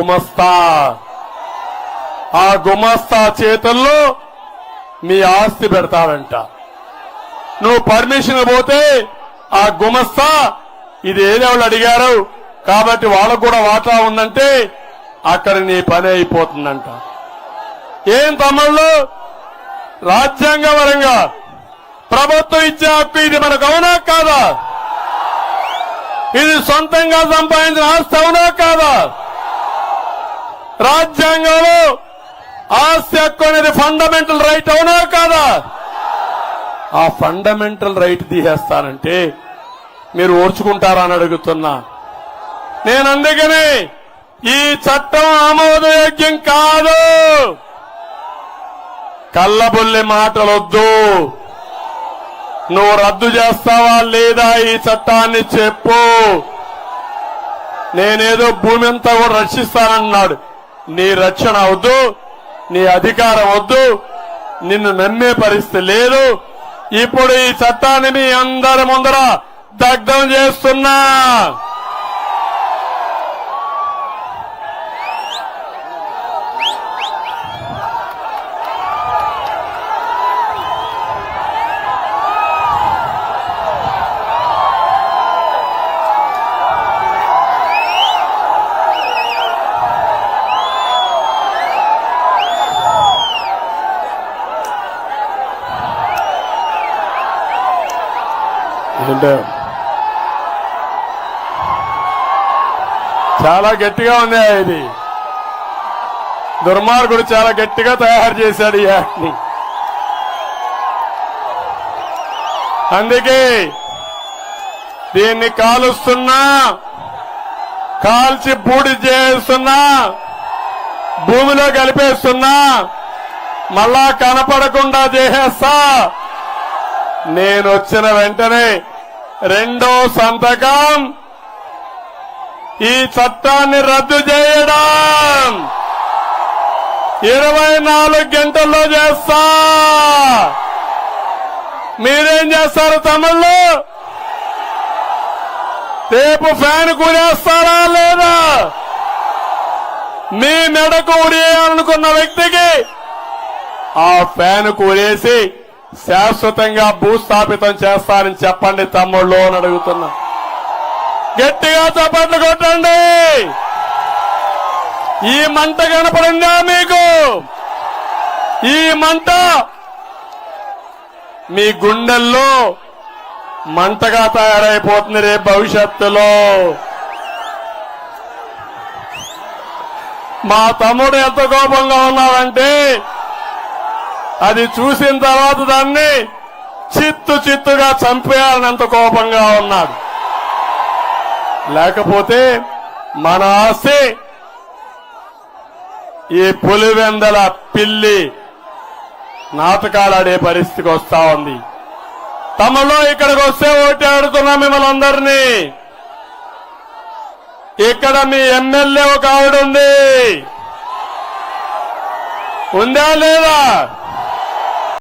గుమస్తా ఆ గుమస్తా చేతుల్లో మీ ఆస్తి పెడతాడంట. నువ్వు పర్మిషన్ పోతే ఆ గుమస్తా ఇది ఏదేవాళ్ళు అడిగారు కాబట్టి వాళ్ళకు కూడా వాటా ఉందంటే అక్కడ నీ పని అయిపోతుందంట. ఏం తమ్ముళ్ళు, రాజ్యాంగపరంగా ప్రభుత్వం ఇచ్చే హక్కు ఇది మనకు అవునా కాదా? ఇది సొంతంగా సంపాదించిన ఆస్తి అవునా కాదా? రాజ్యాంగంలో ఆస్తి హక్కు అనేది ఫండమెంటల్ రైట్ అవునా కాదా? ఆ ఫండమెంటల్ రైట్ తీసేస్తానంటే మీరు ఓర్చుకుంటారా అని అడుగుతున్నా. నేను అందుకని ఈ చట్టం ఆమోదయోగ్యం కాదు. కల్లబుల్లి మాటలొద్దు. నువ్వు రద్దు చేస్తావా లేదా ఈ చట్టాన్ని చెప్పు. నేనేదో భూమి అంతా కూడా రక్షిస్తానన్నాడు. నీ రక్షణ వద్దు, నీ అధికారం వద్దు, నిన్ను నమ్మే పరిస్థితి లేదు. ఇప్పుడు ఈ చట్టాన్ని మీ అందరి ముందర దగ్ధం చేస్తున్నా. చాలా గట్టిగా ఉంది ఇది. దుర్మార్గుడు చాలా గట్టిగా తయారు చేశాడు ఈ యాక్ట్ని. అందుకే దీన్ని కాలుస్తున్నా, కాల్చి బూడి చేస్తున్నా, భూమిలో కలిపేస్తున్నా, మళ్ళా కనపడకుండా చేసేస్తా. నేను వచ్చిన వెంటనే రెండో సంతకం ఈ చట్టాన్ని రద్దు చేయడం 24 గంటల్లో చేస్తా. మీరేం చేస్తారు తమ్ముళ్ళు? రేపు ఫ్యాన్ కూరేస్తారా లేదా? మీ మెడకు ఉడియాలనుకున్న వ్యక్తికి ఆ ఫ్యాన్ కూరేసి శాశ్వతంగా భూస్థాపితం చేస్తారని చెప్పండి తమ్ముళ్ళు అని అడుగుతున్నా. గట్టిగా చప్పట్లు కొట్టండి. ఈ మంట కనపడిందా మీకు? ఈ మంట మీ గుండెల్లో మంటగా తయారైపోతుంది రేపు భవిష్యత్తులో. మా తమ్ముడు ఎంత కోపంగా ఉన్నాడంటే అది చూసిన తర్వాత దాన్ని చిత్తుగా చంపేయాలని ఎంత కోపంగా ఉన్నాడు. లేకపోతే మన ఆస్తి ఈ పులివెందల పిల్లి నాటకాలాడే పరిస్థితికి వస్తా ఉంది. తమలో ఇక్కడికి వస్తే ఓటే ఆడుతున్నా మిమ్మల్ని అందరినీ. ఇక్కడ మీ ఎమ్మెల్యే ఒక ఆవిడ ఉంది, ఉందా లేదా?